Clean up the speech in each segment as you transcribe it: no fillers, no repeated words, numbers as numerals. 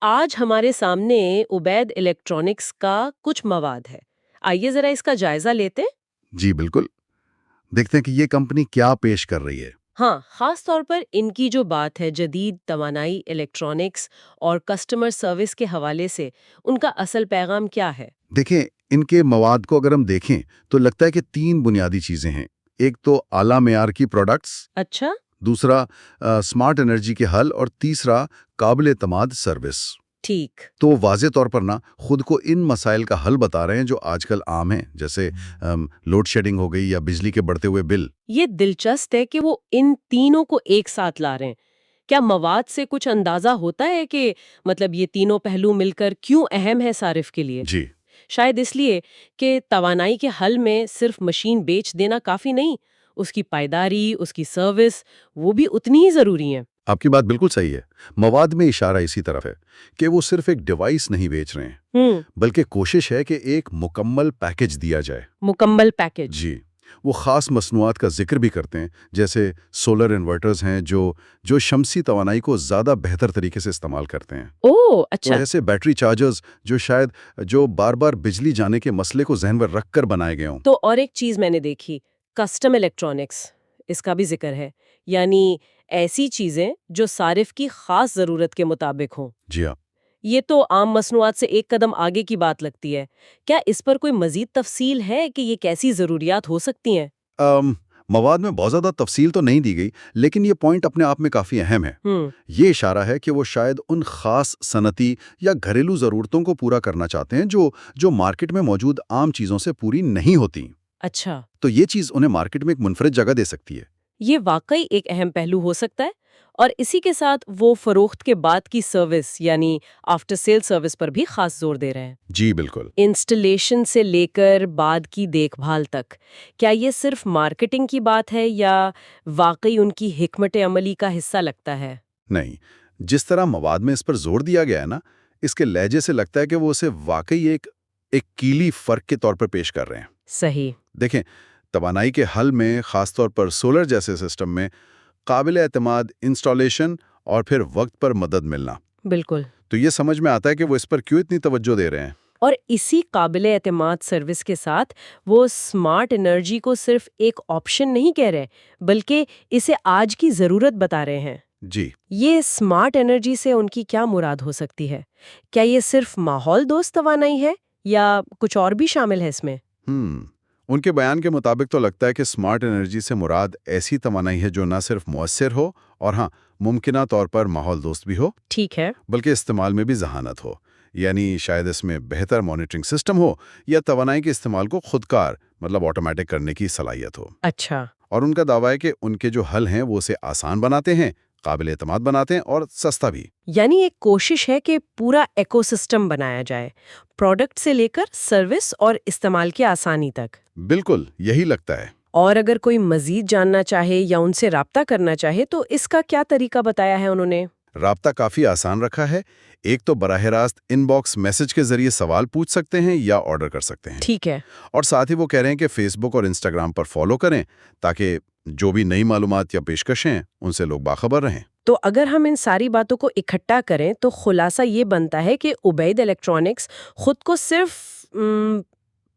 آج ہمارے سامنے عبید الیکٹرانکس کا کچھ مواد ہے. آئیے ذرا اس کا جائزہ لیتے ہیں. جی بالکل. دیکھتے ہیں کہ یہ کمپنی کیا پیش کر رہی ہے. ہاں، خاص طور پر ان کی جو بات ہے جدید توانائی الیکٹرانکس اور کسٹمر سروس کے حوالے سے ان کا اصل پیغام کیا ہے؟ دیکھیں ان کے مواد کو اگر ہم دیکھیں تو لگتا ہے کہ 3 بنیادی چیزیں ہیں. ایک تو اعلیٰ معیار کی پروڈکٹس، اچھا. دوسرا سمارٹ انرجی کے حل، اور تیسرا قابل اعتماد سروس. ٹھیک. تو واضح طور پر خود کو ان مسائل کا حل بتا رہے ہیں جو آج کل عام ہیں، جیسے لوڈ شیڈنگ ہو گئی یا بجلی کے بڑھتے ہوئے بل. یہ دلچسپ ہے کہ وہ ان تینوں کو ایک ساتھ لا رہے ہیں. کیا مواد سے کچھ اندازہ ہوتا ہے کہ مطلب یہ تینوں پہلو مل کر کیوں اہم ہے صارف کے لیے؟ جی شاید اس لیے کہ توانائی کے حل میں صرف مشین بیچ دینا کافی نہیں، اس کی پائیداری، اس کی سروس، وہ بھی اتنی ہی ضروری ہیں. آپ کی بات بالکل صحیح ہے. مواد میں اشارہ اسی طرف ہے کہ وہ صرف ایک ڈیوائس نہیں بیچ رہے ہیں، بلکہ کوشش ہے کہ ایک مکمل پیکج دیا جائے. مکمل پیکج. جی، وہ خاص مصنوعات کا ذکر بھی کرتے ہیں، جیسے سولر انورٹرز ہیں جو شمسی توانائی کو زیادہ بہتر طریقے سے استعمال کرتے ہیں. اچھا. ایسے بیٹری چارجرز جو بار بار بجلی جانے کے مسئلے کو ذہن میں رکھ کر بنائے گئے ہوں. تو اور ایک چیز میں نے دیکھی، کسٹم الیکٹرانکس، اس کا بھی ذکر ہے، یعنی ایسی چیزیں جو صارف کی خاص ضرورت کے مطابق ہوں. جی ہاں. یہ تو عام مصنوعات سے ایک قدم آگے کی بات لگتی ہے. کیا اس پر کوئی مزید تفصیل ہے کہ یہ کیسی ضروریات ہو سکتی ہیں؟ مواد میں بہت زیادہ تفصیل تو نہیں دی گئی، لیکن یہ پوائنٹ اپنے آپ میں کافی اہم ہے. یہ اشارہ ہے کہ وہ شاید ان خاص صنعتی یا گھریلو ضرورتوں کو پورا کرنا چاہتے ہیں جو مارکیٹ میں موجود عام چیزوں سے پوری نہیں ہوتی. اچھا. تو یہ چیز انہیں مارکیٹ میں ایک منفرد جگہ دے سکتی ہے. یہ واقعی ایک اہم پہلو ہو سکتا ہے. اور اسی کے ساتھ وہ فروخت کے بعد کی سروس یعنی آفٹر سیل سروس پر بھی خاص زور دے رہے ہیں. جی بالکل. انسٹالیشن سے لے کر بعد کی دیکھ بھال تک، کیا یہ صرف مارکیٹنگ کی بات ہے یا واقعی ان کی حکمت عملی کا حصہ لگتا ہے؟ نہیں، جس طرح مواد میں اس پر زور دیا گیا ہے اس کے لہجے سے لگتا ہے کہ وہ اسے واقعی ایک کیلی فرق کے طور پر پیش کر رہے ہیں. صحیح. دیکھیں، توانائی کے حل میں خاص طور پر سولر جیسے سسٹم میں قابل اعتماد انسٹالیشن اور پھر وقت پر مدد ملنا. بالکل. تو یہ سمجھ میں آتا ہے کہ وہ اس پر کیوں اتنی توجہ دے رہے ہیں. اور اسی قابل اعتماد سروس کے ساتھ وہ سمارٹ انرجی کو صرف ایک آپشن نہیں کہہ رہے بلکہ اسے آج کی ضرورت بتا رہے ہیں. جی. یہ سمارٹ انرجی سے ان کی کیا مراد ہو سکتی ہے؟ کیا یہ صرف ماحول دوست توانائی ہے یا کچھ اور بھی شامل ہے اس میں؟ ان کے بیان کے مطابق تو لگتا ہے کہ سمارٹ انرجی سے مراد ایسی توانائی ہے جو نہ صرف مؤثر ہو اور ہاں ممکنہ طور پر ماحول دوست بھی ہو. ٹھیک ہے. بلکہ استعمال میں بھی ذہانت ہو، یعنی شاید اس میں بہتر مانیٹرنگ سسٹم ہو یا توانائی کے استعمال کو خودکار آٹومیٹک کرنے کی صلاحیت ہو. اچھا. اور ان کا دعویٰ ہے کہ ان کے جو حل ہیں وہ اسے آسان بناتے ہیں، قابل اعتماد بناتے ہیں اور سستا بھی. یعنی ایک کوشش ہے کہ پورا ایکو سسٹم بنایا جائے، پروڈکٹ سے لے کر سروس اور استعمال کی آسانی تک. بالکل یہی لگتا ہے. اور اگر کوئی مزید جاننا چاہے یا ان سے رابطہ کرنا چاہے تو اس کا کیا طریقہ بتایا ہے انہوں نے؟ رابطہ کافی آسان رکھا ہے. ایک تو براہ راست ان باکس میسج کے ذریعے سوال پوچھ سکتے ہیں یا آرڈر کر سکتے ہیں. ٹھیک ہے. اور ساتھ ہی وہ کہہ رہے ہیں کہ فیس بک اور انسٹاگرام پر فالو کریں تاکہ جو بھی نئی معلومات یا پیشکشیں ہیں ان سے لوگ باخبر رہیں. تو اگر ہم ان ساری باتوں کو اکٹھا کریں تو خلاصہ یہ بنتا ہے کہ عبید الیکٹرانکس خود کو صرف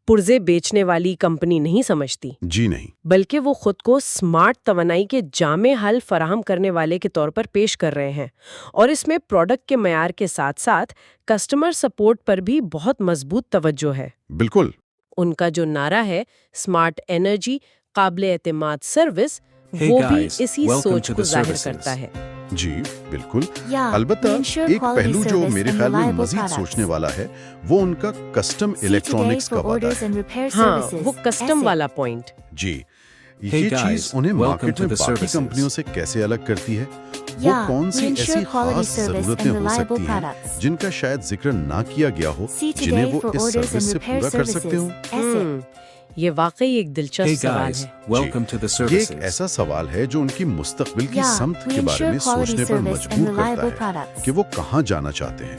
پرزے بیچنے والی کمپنی نہیں سمجھتی. جی نہیں. بلکہ وہ خود کو سمارٹ توانائی کے جامع حل فراہم کرنے والے کے طور پر پیش کر رہے ہیں، اور اس میں پروڈکٹ کے معیار کے ساتھ ساتھ کسٹمر سپورٹ پر بھی بہت مضبوط توجہ ہے. بالکل. ان کا جو نعرہ ہے سمارٹ انرجی، قابل اعتماد سروس، وہ بھی اسی سوچ کو ظاہر کرتا ہے. جی بالکل. البتہ ایک پہلو جو میرے خیال میں مزید سوچنے والا ہے وہ ان کا کسٹم الیکٹرانکس کا وعدہ ہے. ہاں، وہ کسٹم والا پوائنٹ. جی، یہ چیز انہیں مارکیٹ میں باقی کمپنیوں سے کیسے الگ کرتی ہے؟ وہ کون سی ایسی خاص ضرورتیں ہو سکتی ہیں جن کا شاید ذکر نہ کیا گیا ہو، جنہیں وہ اس سروس سے پورا کر سکتے ہوں؟ یہ واقعی ایک دلچسپ سوال ہے. یہ ایک ایسا سوال ہے جو ان کی مستقبل کی سمت کے بارے میں سوچنے پر مجبور کرتا ہے کہ وہ کہاں جانا چاہتے ہیں.